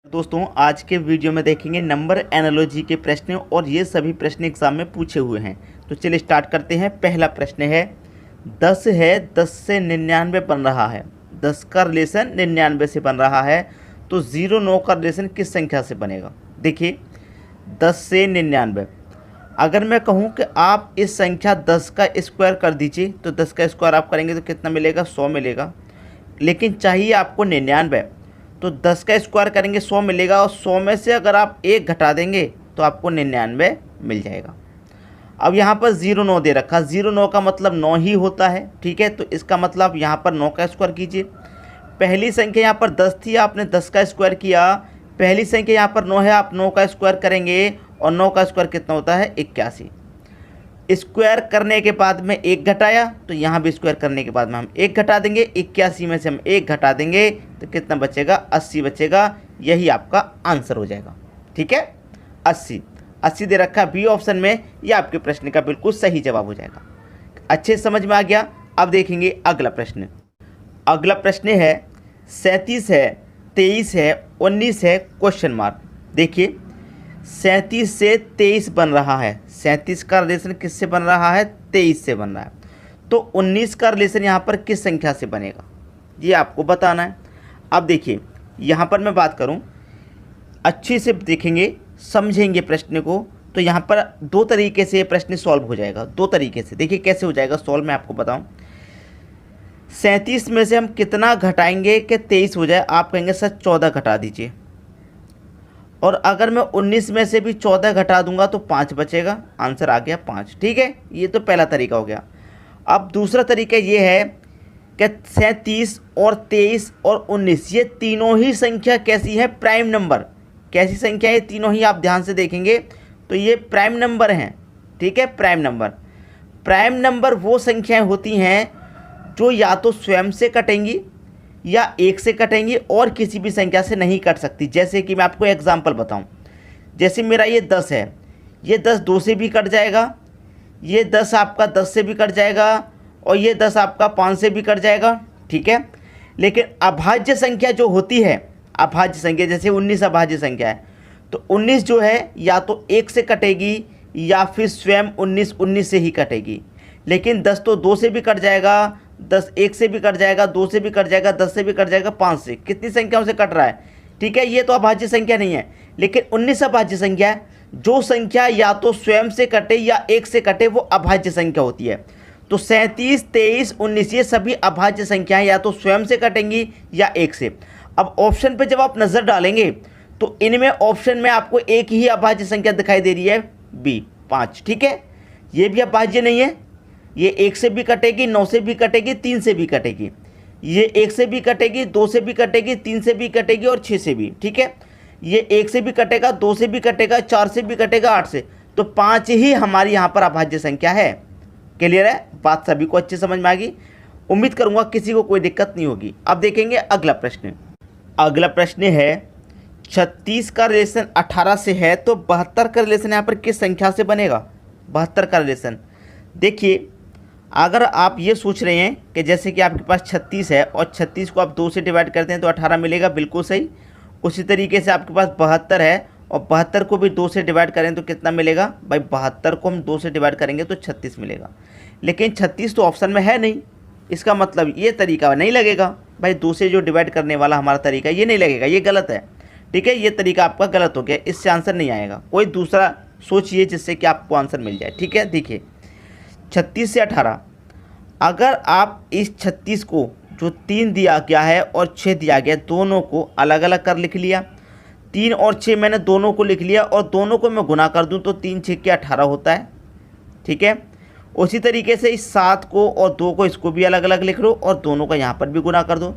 दोस्तों आज के वीडियो में देखेंगे नंबर एनालॉजी के प्रश्न और ये सभी प्रश्न एग्जाम में पूछे हुए हैं। तो चलिए स्टार्ट करते हैं। पहला प्रश्न है 10 है 10 से 99 बन रहा है। 10 का रिलेशन 99 से बन रहा है तो 0 9 का रिलेशन किस संख्या से बनेगा। देखिए 10 से 99, अगर मैं कहूँ कि आप इस संख्या 10 का स्क्वायर कर दीजिए तो 10 का स्क्वायर आप करेंगे तो कितना मिलेगा, 100 मिलेगा। लेकिन चाहिए आपको 99, तो 10 का स्क्वायर करेंगे 100 मिलेगा और 100 में से अगर आप 1 घटा देंगे तो आपको 99 मिल जाएगा। अब यहाँ पर 0 9 दे रखा, 0 9 का मतलब 9 ही होता है, ठीक है। तो इसका मतलब यहाँ पर 9 का स्क्वायर कीजिए। पहली संख्या यहाँ पर 10 थी, आपने 10 का स्क्वायर किया। पहली संख्या यहाँ पर 9 है, आप 9 का स्क्वायर करेंगे और 9 का स्क्वायर कितना होता है, 81। स्क्वायर करने के बाद में 1 घटाया तो यहाँ भी स्क्वायर करने के बाद में हम 1 घटा देंगे। 81 में से हम 1 घटा देंगे तो कितना बचेगा, 80 बचेगा। यही आपका आंसर हो जाएगा, ठीक है। 80 दे रखा बी ऑप्शन में, ये आपके प्रश्न का बिल्कुल सही जवाब हो जाएगा। अच्छे समझ में आ गया। अब देखेंगे अगला प्रश्न। अगला प्रश्न है 37 है 23 है 19 है क्वेश्चन मार्क। देखिए 37 से 23 बन रहा है। 37 का रिलेशन किससे बन रहा है, 23 से बन रहा है। तो 19 का रिलेशन यहाँ पर किस संख्या से बनेगा, ये आपको बताना है। अब देखिए यहाँ पर मैं बात करूँ, अच्छे से देखेंगे समझेंगे प्रश्न को, तो यहाँ पर दो तरीके से ये प्रश्न सॉल्व हो जाएगा। दो तरीके से देखिए कैसे हो जाएगा सॉल्व, मैं आपको बताऊँ। 37 में से हम कितना घटाएंगे कि 23 हो जाए, आप कहेंगे सर 14 घटा दीजिए। और अगर मैं 19 में से भी 14 घटा दूंगा तो 5 बचेगा, आंसर आ गया 5, ठीक है। ये तो पहला तरीका हो गया। अब दूसरा तरीका ये है कि 37 और 23 और 19 ये तीनों ही संख्या कैसी है, प्राइम नंबर। कैसी संख्या है, तीनों ही आप ध्यान से देखेंगे तो ये प्राइम नंबर हैं, ठीक है। प्राइम नंबर वो संख्याएं होती हैं जो या तो स्वयं से कटेंगी या 1 से कटेंगी और किसी भी संख्या से नहीं कट सकती। जैसे कि मैं आपको एग्जांपल बताऊं, जैसे मेरा ये 10 है, ये 10 2 से भी कट जाएगा, ये 10 आपका 10 से भी कट जाएगा और ये 10 आपका 5 से भी कट जाएगा, ठीक है। लेकिन अभाज्य संख्या जो होती है, अभाज्य संख्या जैसे 19 अभाज्य संख्या है, तो 19 जो है या तो 1 से कटेगी या फिर स्वयं 19 से ही कटेगी। लेकिन 10 तो 2 से भी कट जाएगा, 10 1 से भी कट जाएगा, 2 से भी कट जाएगा, 10 से भी कट जाएगा, 5 से, कितनी संख्याओं से कट रहा है, ठीक है। ये तो अभाज्य संख्या नहीं है। लेकिन 19 अभाज्य संख्या है। जो संख्या या तो स्वयं से कटे या 1 से कटे वो अभाज्य संख्या होती है। तो 37 23 19 ये सभी अभाज्य संख्याएं या तो स्वयं से कटेंगी या 1 से। अब ऑप्शन पे जब आप नज़र डालेंगे तो इनमें ऑप्शन में आपको एक ही अभाज्य संख्या दिखाई दे रही है, बी 5, ठीक है। ये भी अभाज्य नहीं है, ये 1 से भी कटेगी, 9 से भी कटेगी, 3 से भी कटेगी। ये 1 से भी कटेगी, 2 से भी कटेगी, 3 से भी कटेगी और 6 से भी, ठीक है। ये 1 से भी कटेगा, 2 से भी कटेगा, 4 से भी कटेगा, 8 से। तो 5 ही हमारी यहाँ पर अभाज्य संख्या है। क्लियर है, बात सभी को अच्छे समझ में आ गई। उम्मीद करूँगा किसी को कोई दिक्कत नहीं होगी। अब देखेंगे अगला प्रश्न। अगला प्रश्न है 36 का रिलेशन 18 से है तो 72 का रिलेशन यहाँ पर किस संख्या से बनेगा। 72 का रिलेशन देखिए, अगर आप ये सोच रहे हैं कि जैसे कि आपके पास 36 है और 36 को आप 2 से डिवाइड करते हैं तो 18 मिलेगा, बिल्कुल सही। उसी तरीके से आपके पास 72 है और 72 को भी 2 से डिवाइड करें तो कितना मिलेगा भाई, 72 को हम 2 से डिवाइड करेंगे तो 36 मिलेगा। लेकिन 36 तो ऑप्शन में है नहीं, इसका मतलब ये तरीका नहीं लगेगा भाई। 2 से जो डिवाइड करने वाला हमारा तरीका ये नहीं लगेगा, ये गलत है, ठीक है। ये तरीका आपका गलत हो गया, इससे आंसर नहीं आएगा। कोई दूसरा सोचिए जिससे कि आपको आंसर मिल जाए, ठीक है। देखिए 36 से 18, अगर आप इस 36 को जो 3 दिया गया है और 6 दिया गया, दोनों को अलग अलग कर लिख लिया। 3 और 6 मैंने दोनों को लिख लिया और दोनों को मैं गुना कर दूं तो 3 6 के 18 होता है, ठीक है। उसी तरीके से इस 7 को और 2 को, इसको भी अलग अलग लिख लो और दोनों का यहाँ पर भी गुना कर दो।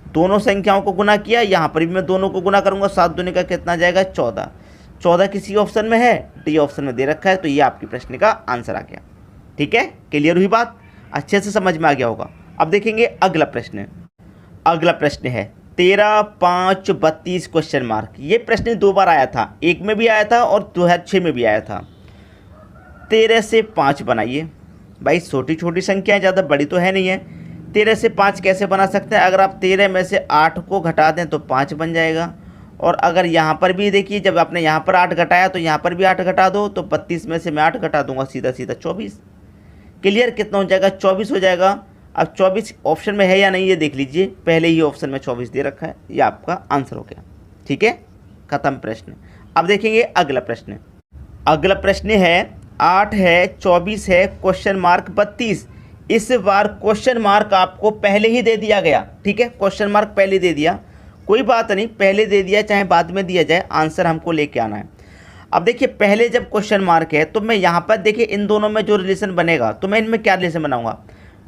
दोनों संख्याओं को गुना किया, यहाँ पर भी मैं दोनों को गुना करूँगा। 7 दूनी का कितना जाएगा, 14। 14 किसी ऑप्शन में है, डी ऑप्शन में दे रखा है, तो ये आपके प्रश्न का आंसर आ गया, ठीक है। क्लियर हुई बात, अच्छे से समझ में आ गया होगा। अब देखेंगे अगला प्रश्न। अगला प्रश्न है 13 5 32 क्वेश्चन मार्क। ये प्रश्न 2 बार आया था, 1 में भी आया था और 2006 में भी आया था। 13 से 5 बनाइए भाई, छोटी छोटी संख्या है, ज़्यादा बड़ी तो है नहीं है। 13 से 5 कैसे बना सकते हैं, अगर आप 13 में से 8 को घटा दें तो 5 बन जाएगा और अगर यहाँ पर भी देखिए जब आपने यहाँ पर 8 घटाया तो यहाँ पर भी 8 घटा दो, तो 32 में से मैं 8 घटा दूंगा, सीधा सीधा 24। क्लियर, कितना हो जाएगा, 24 हो जाएगा। अब 24 ऑप्शन में है या नहीं ये देख लीजिए, पहले ही ऑप्शन में 24 दे रखा है, ये आपका आंसर हो गया। ठीक है, खत्म प्रश्न। अब देखेंगे अगला प्रश्न। अगला प्रश्न है 8 है, 24 है, क्वेश्चन मार्क 32। इस बार क्वेश्चन मार्क आपको पहले ही दे दिया गया। ठीक है, क्वेश्चन मार्क पहले दे दिया, कोई बात नहीं, पहले दे दिया चाहे बाद में दिया जाए, आंसर हमको लेके आना है। अब देखिए पहले जब क्वेश्चन मार्क है तो मैं यहाँ पर देखिए इन दोनों में जो रिलेशन बनेगा, तो मैं इनमें क्या रिलेशन बनाऊंगा,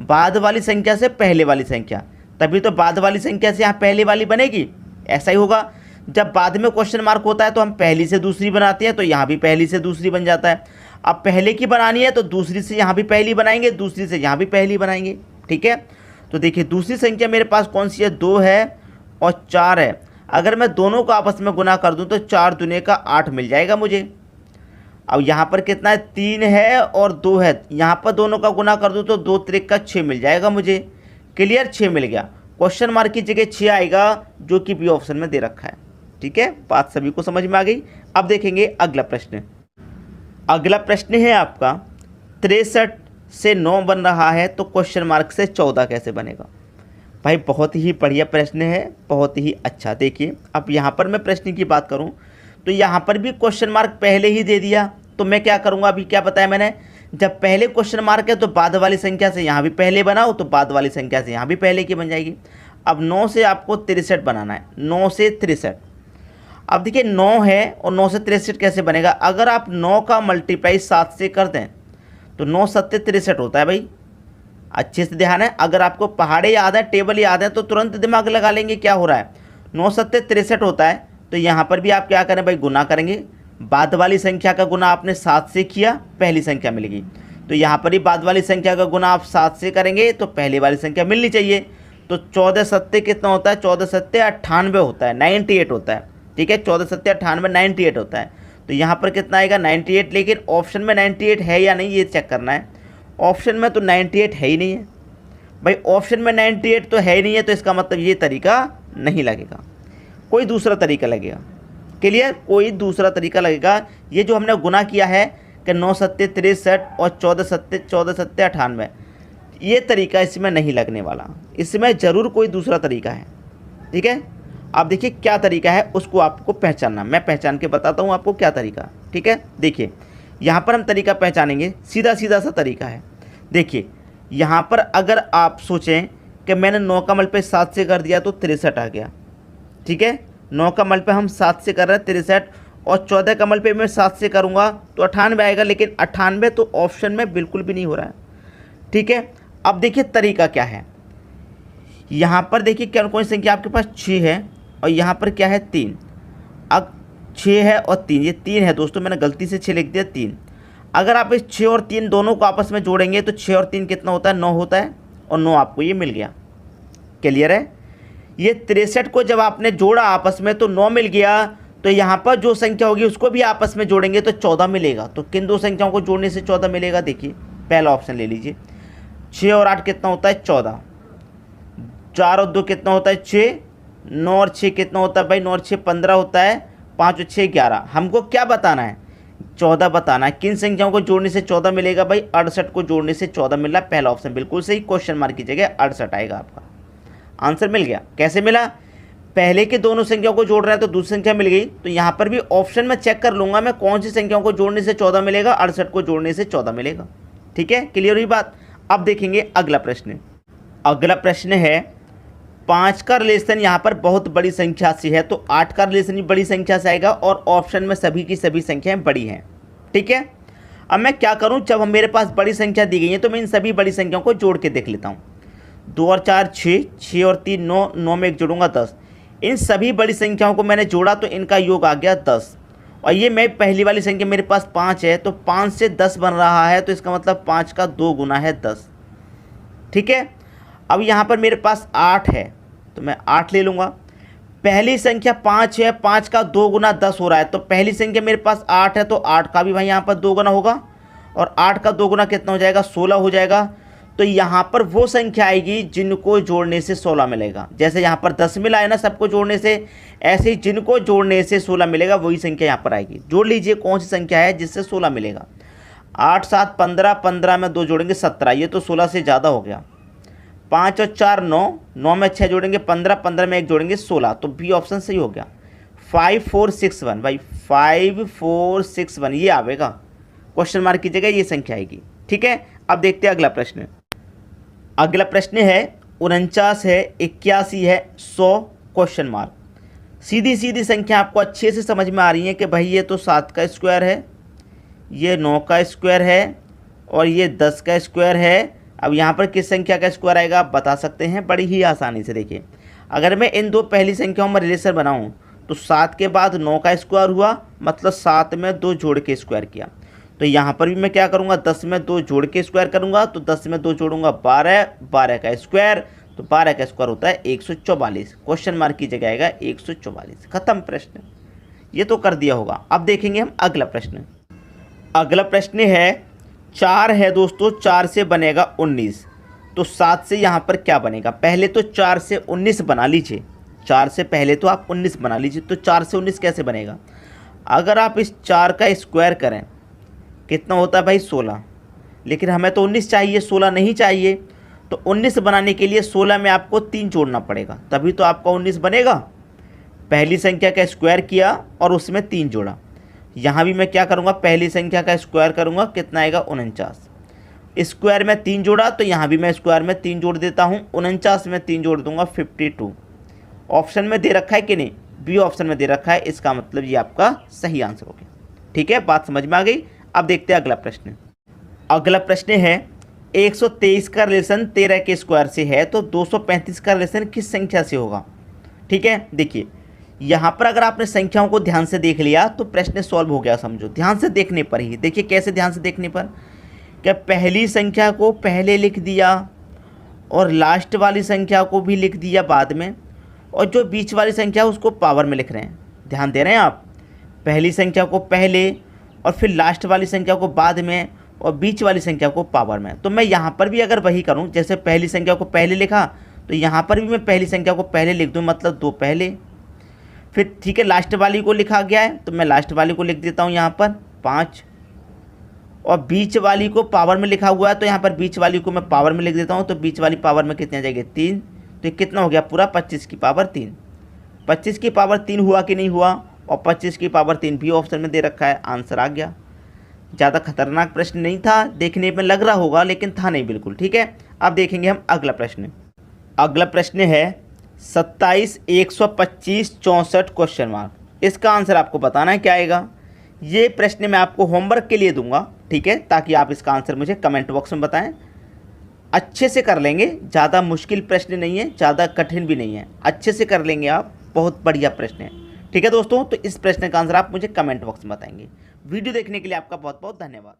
बाद वाली संख्या से पहले वाली संख्या, तभी तो बाद वाली संख्या से यहाँ पहले वाली बनेगी। ऐसा ही होगा, जब बाद में क्वेश्चन मार्क होता है तो हम पहली से दूसरी बनाते हैं, तो यहाँ भी पहली से दूसरी बन जाता है। अब पहले की बनानी है तो दूसरी से यहाँ भी पहली बनाएंगे, दूसरी से यहाँ भी पहली बनाएंगे। ठीक है, तो देखिए दूसरी संख्या मेरे पास कौन सी है, 2 है और 4 है। अगर मैं दोनों को आपस में गुना कर दूं तो 4 दूने का 8 मिल जाएगा मुझे। अब यहाँ पर कितना है, 3 है और 2 है, यहाँ पर दोनों का गुना कर दूं तो 2 त्रिक का 6 मिल जाएगा मुझे। क्लियर, 6 मिल गया, क्वेश्चन मार्क की जगह 6 आएगा जो कि बी ऑप्शन में दे रखा है। ठीक है, बात सभी को समझ में आ गई। अब देखेंगे अगला प्रश्न। अगला प्रश्न है आपका 63 से 9 बन रहा है तो क्वेश्चन मार्क से 14 कैसे बनेगा। भाई बहुत ही बढ़िया प्रश्न है, बहुत ही अच्छा। देखिए अब यहाँ पर मैं प्रश्न की बात करूँ तो यहाँ पर भी क्वेश्चन मार्क पहले ही दे दिया, तो मैं क्या करूँगा, अभी क्या बताया मैंने, जब पहले क्वेश्चन मार्क है तो बाद वाली संख्या से यहाँ भी पहले बनाओ, तो बाद वाली संख्या से यहाँ भी पहले की बन जाएगी। अब 9 से आपको 63 बनाना है, 9 से 63। अब देखिए 9 है और 9 से 63 कैसे बनेगा, अगर आप 9 का मल्टीप्लाई 7 से कर दें तो 9 7 63 होता है। भाई अच्छे से ध्यान है, अगर आपको पहाड़े याद है, टेबल याद है तो तुरंत दिमाग लगा लेंगे क्या हो रहा है। 9 7 63 होता है, तो यहाँ पर भी आप क्या करें भाई, गुना करेंगे। बाद वाली संख्या का गुना आपने 7 से किया, पहली संख्या मिलेगी, तो यहाँ पर ही बाद वाली संख्या का गुना आप 7 से करेंगे तो पहली वाली संख्या मिलनी चाहिए। तो 14 7 कितना होता है, 14 7 98 होता है, 98 होता है। ठीक है, 14 7 98 98 होता है, तो यहाँ पर कितना आएगा 98। लेकिन ऑप्शन में 98 है या नहीं ये चेक करना है। ऑप्शन में तो 98 है ही नहीं है भाई, ऑप्शन में 98 तो है ही नहीं है, तो इसका मतलब ये तरीका नहीं लगेगा, कोई दूसरा तरीका लगेगा। क्लियर, कोई दूसरा तरीका लगेगा। ये जो हमने गुना किया है कि 9 7 63 और 14 7 98, ये तरीका इसमें नहीं लगने वाला, इसमें ज़रूर कोई दूसरा तरीका है। ठीक है, आप देखिए क्या तरीका है उसको आपको पहचानना, मैं पहचान के बताता हूँ आपको क्या तरीका। ठीक है, देखिए यहाँ पर हम तरीका पहचानेंगे, सीधा सीधा सा तरीका है। देखिए यहाँ पर अगर आप सोचें कि मैंने 9 का मल्टीप्लाई 7 से कर दिया तो 63 आ गया। ठीक है, 9 का मल्टीप्लाई हम 7 से कर रहे हैं 63, और 14 का मल्टीप्लाई मैं 7 से करूँगा तो 98 आएगा, लेकिन 98 तो ऑप्शन में बिल्कुल भी नहीं हो रहा है। ठीक है, अब देखिए तरीका क्या है। यहाँ पर देखिए क्या कौन सी संख्या आपके पास 6 है और यहाँ पर क्या है 3। अब 6 है और 3, ये 3 है दोस्तों, मैंने गलती से 6 लिख दिया 3। अगर आप इस 6 और 3 दोनों को आपस में जोड़ेंगे तो 6 और 3 कितना होता है, 9 होता है, और 9 आपको ये मिल गया। क्लियर है, ये 63 को जब आपने जोड़ा आपस में तो 9 मिल गया, तो यहाँ पर जो संख्या होगी उसको भी आपस में जोड़ेंगे तो 14 मिलेगा। तो किन दो संख्याओं को जोड़ने से 14 मिलेगा, देखिए पहला ऑप्शन ले लीजिए, 6 और 8 कितना होता है 14, 4 और 2 कितना होता है 6, 9 और 6 कितना होता है भाई, 9 और 6 15 होता है, 5 और 6 11। हमको क्या बताना है, 14 बताना है। किन संख्याओं को जोड़ने से 14 मिलेगा भाई, 68 को जोड़ने से 14 मिल रहा है, पहला ऑप्शन बिल्कुल सही, क्वेश्चन मार्क की जगह 68 आएगा, आपका आंसर मिल गया। कैसे मिला, पहले के दोनों संख्याओं को जोड़ रहे हैं तो दूसरी संख्या मिल गई, तो यहाँ पर भी ऑप्शन में चेक कर लूँगा मैं कौन सी संख्याओं को जोड़ने से 14 मिलेगा, 68 को जोड़ने से 14 मिलेगा। ठीक है, क्लियर हुई बात। अब देखेंगे अगला प्रश्न। अगला प्रश्न है 5 का रिलेशन यहाँ पर बहुत बड़ी संख्या से है, तो 8 का रिलेशन भी बड़ी संख्या से आएगा, और ऑप्शन में सभी की सभी संख्याएं बड़ी हैं। ठीक है, अब मैं क्या करूँ, जब हम मेरे पास बड़ी संख्या दी गई है तो मैं इन सभी बड़ी संख्याओं को जोड़ के देख लेता हूँ। 2 और 4 6, 6 और 3 9, 9 में एक जोड़ूंगा 10। इन सभी बड़ी संख्याओं को मैंने जोड़ा तो इनका योग आ गया 10, और ये मैं पहली वाली संख्या मेरे पास 5 है, तो 5 से 10 बन रहा है, तो इसका मतलब 5 का 2 गुना है 10। ठीक है, अब यहाँ पर मेरे पास 8 है तो मैं 8 ले लूँगा। पहली संख्या 5 है, 5 का 2 गुना 10 हो रहा है, तो पहली संख्या मेरे पास 8 है तो 8 का भी भाई यहाँ पर 2 गुना होगा, और 8 का 2 गुना कितना हो जाएगा 16 हो जाएगा। तो यहाँ पर वो संख्या आएगी जिनको जोड़ने से 16 मिलेगा। जैसे यहाँ पर 10 मिला है ना सबको जोड़ने से, ऐसे ही जिनको जोड़ने से 16 मिलेगा वही संख्या यहाँ पर आएगी। जोड़ लीजिए कौन सी संख्या है जिससे 16 मिलेगा। 8 7 15, 15 में 2 जोड़ेंगे 17, ये तो 16 से ज़्यादा हो गया। 5 और 4 9, 9 में 6 जोड़ेंगे 15, 15 में 1 जोड़ेंगे 16, तो बी ऑप्शन सही हो गया। 5 4 6 1 भाई, 5 4 6 1 ये आवेगा, क्वेश्चन मार्क की जगह ये संख्या आएगी। ठीक है, अब देखते हैं अगला प्रश्न। अगला प्रश्न है 49 है, 81 है, 100 क्वेश्चन मार्क। सीधी सीधी संख्या आपको अच्छे से समझ में आ रही है कि भाई ये तो 7 का स्क्वायर है, ये 9 का स्क्वायर है और ये 10 का स्क्वायर है। अब यहाँ पर किस संख्या का स्क्वायर आएगा आप बता सकते हैं बड़ी ही आसानी से। देखिए अगर मैं इन दो पहली संख्याओं में रिलेशन बनाऊँ तो 7 के बाद 9 का स्क्वायर हुआ, मतलब 7 में 2 जोड़ के स्क्वायर किया। तो यहाँ पर भी मैं क्या करूँगा, 10 में 2 जोड़ के स्क्वायर करूँगा, तो 10 में 2 जोड़ूंगा 12, 12 का स्क्वायर, तो 12 का स्क्वायर होता है 144। क्वेश्चन मार्क की जगह आएगा 144। खत्म प्रश्न, ये तो कर दिया होगा। अब देखेंगे हम अगला प्रश्न। अगला प्रश्न है 4 है दोस्तों, 4 से बनेगा 19, तो 7 से यहाँ पर क्या बनेगा। पहले तो 4 से 19 बना लीजिए, 4 से पहले तो आप 19 बना लीजिए। तो 4 से 19 कैसे बनेगा, अगर आप इस 4 का स्क्वायर करें कितना होता है भाई 16, लेकिन हमें तो 19 चाहिए, 16 नहीं चाहिए। तो 19 बनाने के लिए 16 में आपको 3 जोड़ना पड़ेगा, तभी तो आपका 19 बनेगा। पहली संख्या का स्क्वायर किया और उसमें 3 जोड़ा। यहाँ भी मैं क्या करूँगा, पहली संख्या का स्क्वायर करूँगा, कितना आएगा 49। स्क्वायर में 3 जोड़ा, तो यहाँ भी मैं स्क्वायर में 3 जोड़ देता हूँ, 49 में 3 जोड़ दूंगा 52। ऑप्शन में दे रखा है कि नहीं, बी ऑप्शन में दे रखा है, इसका मतलब ये आपका सही आंसर हो गया। ठीक है, बात समझ में आ गई। अब देखते हैं अगला प्रश्न। अगला प्रश्न है 123 का रिलेशन 13 के स्क्वायर से है, तो 235 का रिलेशन किस संख्या से होगा। ठीक है, देखिए यहाँ पर अगर आपने संख्याओं को ध्यान से देख लिया तो प्रश्न सॉल्व हो गया, समझो। ध्यान से देखने पर ही, देखिए कैसे ध्यान से देखने पर, क्या पहली संख्या को पहले लिख दिया और लास्ट वाली संख्या को भी लिख दिया बाद में, और जो बीच वाली संख्या उसको पावर में लिख रहे हैं। ध्यान दे रहे हैं आप, पहली संख्या को पहले और फिर लास्ट वाली संख्या को बाद में और बीच वाली संख्या को पावर में। तो मैं यहाँ पर भी अगर वही करूँ, जैसे पहली संख्या को पहले लिखा तो यहाँ पर भी मैं पहली संख्या को पहले लिख दूँ, मतलब 2 पहले। फिर ठीक है, लास्ट वाली को लिखा गया है तो मैं लास्ट वाली को लिख देता हूँ यहाँ पर 5, और बीच वाली को पावर में लिखा हुआ है तो यहाँ पर बीच वाली को मैं पावर में लिख देता हूँ। तो बीच वाली पावर में कितने आ जाएगी 3, तो ये कितना हो गया पूरा 25 की पावर 3। 25 की पावर 3 हुआ कि नहीं हुआ, और 25 की पावर 3 भी ऑप्शन में दे रखा है, आंसर आ गया। ज़्यादा खतरनाक प्रश्न नहीं था, देखने में लग रहा होगा लेकिन था नहीं बिल्कुल। ठीक है, अब देखेंगे हम अगला प्रश्न। अगला प्रश्न है 27 125 64 क्वेश्चन मार्क। इसका आंसर आपको बताना है क्या आएगा। ये प्रश्न मैं आपको होमवर्क के लिए दूंगा, ठीक है, ताकि आप इसका आंसर मुझे कमेंट बॉक्स में बताएं। अच्छे से कर लेंगे, ज़्यादा मुश्किल प्रश्न नहीं है, ज़्यादा कठिन भी नहीं है, अच्छे से कर लेंगे आप, बहुत बढ़िया प्रश्न है। ठीक है दोस्तों, तो इस प्रश्न का आंसर आप मुझे कमेंट बॉक्स में बताएंगे। वीडियो देखने के लिए आपका बहुत बहुत धन्यवाद।